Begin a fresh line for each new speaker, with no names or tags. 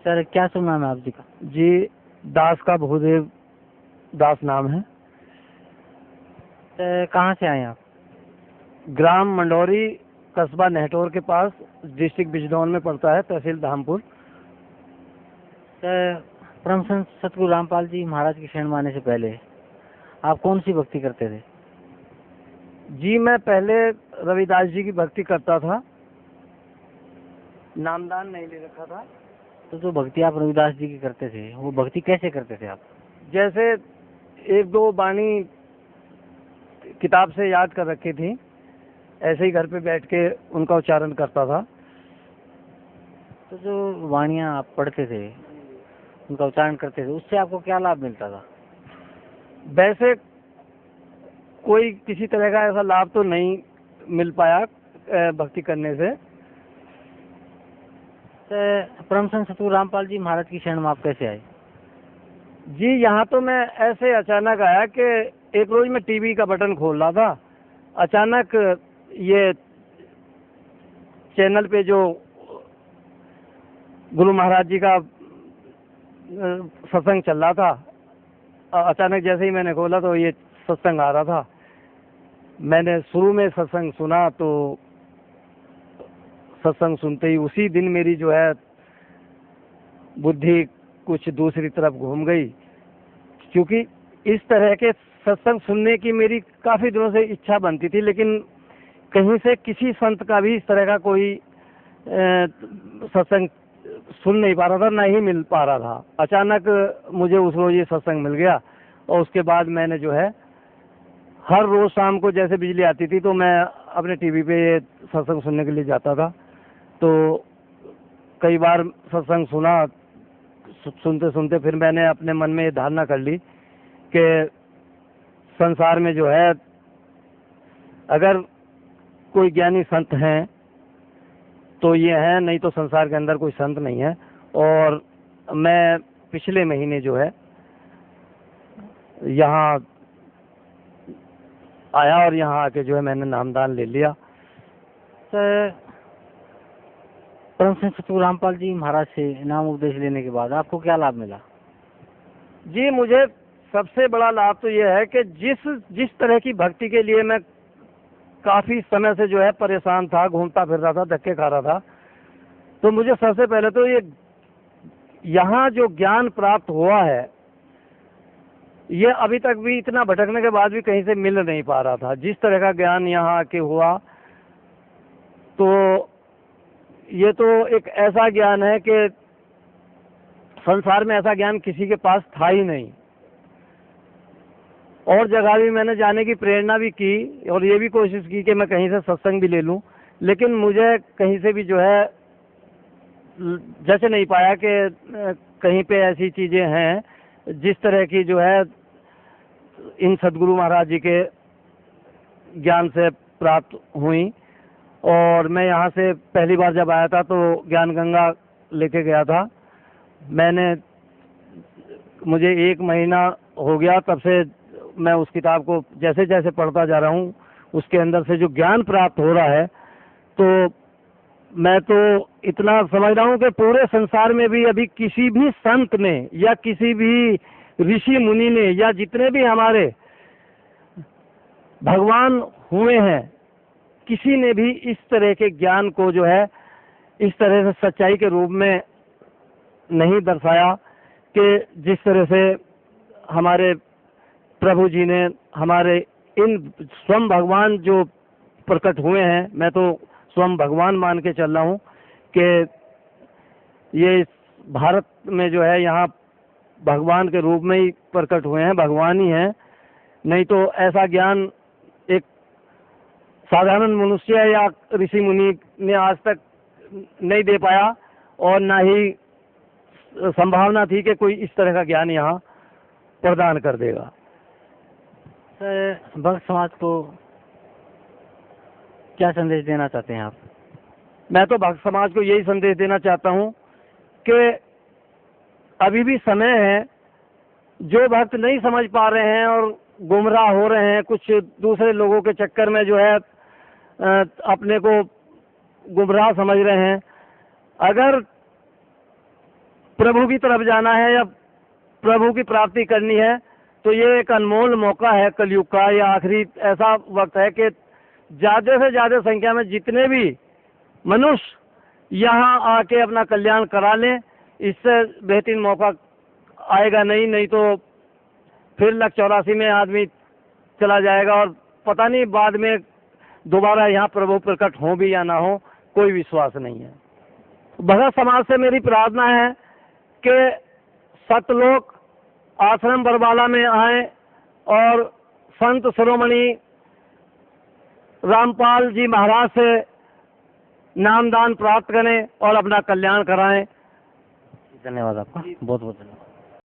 Sir क्या शुभ नाम है आप जी का?
जी, दास का भूदेव दास नाम है।
सर कहाँ से आए आप?
ग्राम मंडौरी, कस्बा नेहटोर के पास, डिस्ट्रिक्ट बिजनौर में पड़ता है, तहसील धामपुर।
सर परम संत सतगुरु रामपाल जी महाराज की शरण में आने से पहले आप कौन सी भक्ति करते थे?
जी, मैं पहले रविदास जी की भक्ति करता था, नामदान नहीं ले रखा था।
तो जो भक्ति आप रविदास जी की करते थे वो भक्ति कैसे करते थे आप?
जैसे एक दो बाणी किताब से याद कर रखी थी, ऐसे ही घर पे बैठ के उनका उच्चारण करता था।
तो जो वाणियाँ आप पढ़ते थे उनका उच्चारण करते थे उससे आपको क्या लाभ मिलता था?
वैसे कोई किसी तरह का ऐसा लाभ तो नहीं मिल पाया भक्ति करने से।
सर परम संत सतगुरु रामपाल जी महाराज की शरण में आप कैसे आए?
जी, यहाँ तो मैं ऐसे अचानक आया कि एक रोज मैं टीवी का बटन खोल रहा था, अचानक ये चैनल पे जो गुरु महाराज जी का सत्संग चल रहा था, अचानक जैसे ही मैंने खोला तो ये सत्संग आ रहा था। मैंने शुरू में सत्संग सुना तो सत्संग सुनते ही उसी दिन मेरी जो है बुद्धि कुछ दूसरी तरफ घूम गई, क्योंकि इस तरह के सत्संग सुनने की मेरी काफ़ी दिनों से इच्छा बनती थी, लेकिन कहीं से किसी संत का भी इस तरह का कोई सत्संग सुन नहीं पा रहा था, ना ही मिल पा रहा था। अचानक मुझे उस रोज ये सत्संग मिल गया और उसके बाद मैंने जो है हर रोज शाम को जैसे बिजली आती थी तो मैं अपने टीवी पे ये सत्संग सुनने के लिए जाता था। तो कई बार सत्संग सुना, सुनते सुनते फिर मैंने अपने मन में ये धारणा कर ली कि संसार में जो है अगर कोई ज्ञानी संत हैं तो ये हैं, नहीं तो संसार के अंदर कोई संत नहीं है। और मैं पिछले महीने जो है यहाँ आया और यहाँ आके जो है मैंने नामदान ले लिया।
सर परम संत सतगुरु रामपाल जी महाराज से नाम उपदेश लेने के बाद आपको क्या लाभ मिला?
जी, मुझे सबसे बड़ा लाभ तो ये है कि जिस तरह की भक्ति के लिए मैं काफ़ी समय से जो है परेशान था, घूमता फिर रहा था, धक्के खा रहा था, तो मुझे सबसे पहले तो ये यहाँ जो ज्ञान प्राप्त हुआ है ये अभी तक भी इतना भटकने के बाद भी कहीं से मिल नहीं पा रहा था। जिस तरह का ज्ञान यहाँ आके हुआ तो ये तो एक ऐसा ज्ञान है कि संसार में ऐसा ज्ञान किसी के पास था ही नहीं। और जगह भी मैंने जाने की प्रेरणा भी की और ये भी कोशिश की कि मैं कहीं से सत्संग भी ले लूं, लेकिन मुझे कहीं से भी जो है जच नहीं पाया कि कहीं पे ऐसी चीज़ें हैं जिस तरह की जो है इन सदगुरु महाराज जी के ज्ञान से प्राप्त हुई। और मैं यहाँ से पहली बार जब आया था तो ज्ञान गंगा लेके गया था मैंने, मुझे 1 महीना हो गया, तब से मैं उस किताब को जैसे जैसे पढ़ता जा रहा हूँ उसके अंदर से जो ज्ञान प्राप्त हो रहा है, तो मैं तो इतना समझ रहा हूँ कि पूरे संसार में भी अभी किसी भी संत ने या किसी भी ऋषि मुनि ने या जितने भी हमारे भगवान हुए हैं, किसी ने भी इस तरह के ज्ञान को जो है इस तरह से सच्चाई के रूप में नहीं दर्शाया कि जिस तरह से हमारे प्रभु जी ने, हमारे इन स्वयं भगवान जो प्रकट हुए हैं, मैं तो स्वयं भगवान मान के चल रहा हूँ कि ये भारत में जो है यहाँ भगवान के रूप में ही प्रकट हुए हैं, भगवान ही हैं। नहीं तो ऐसा ज्ञान एक साधारण मनुष्य या ऋषि मुनि ने आज तक नहीं दे पाया और ना ही संभावना थी कि कोई इस तरह का ज्ञान यहाँ प्रदान कर देगा।
सर भक्त समाज को क्या संदेश देना चाहते हैं आप?
मैं तो भक्त समाज को यही संदेश देना चाहता हूँ कि अभी भी समय है, जो भक्त नहीं समझ पा रहे हैं और गुमराह हो रहे हैं, कुछ दूसरे लोगों के चक्कर में जो है अपने को गुमराह समझ रहे हैं, अगर प्रभु की तरफ जाना है या प्रभु की प्राप्ति करनी है, तो ये एक अनमोल मौका है कलयुग का। ये आखिरी ऐसा वक्त है कि ज़्यादा से ज़्यादा संख्या में जितने भी मनुष्य यहाँ आके अपना कल्याण करा लें, इससे बेहतरीन मौका आएगा नहीं तो फिर 184 में आदमी चला जाएगा और पता नहीं बाद में दोबारा यहाँ प्रभु प्रकट हो भी या ना हो, कोई विश्वास नहीं है। भगत समाज से मेरी प्रार्थना है कि सतलोक आश्रम बरवाला में आए और संत शिरोमणि रामपाल जी महाराज से नामदान प्राप्त करें और अपना कल्याण कराएं।
धन्यवाद आपका, बहुत बहुत धन्यवाद।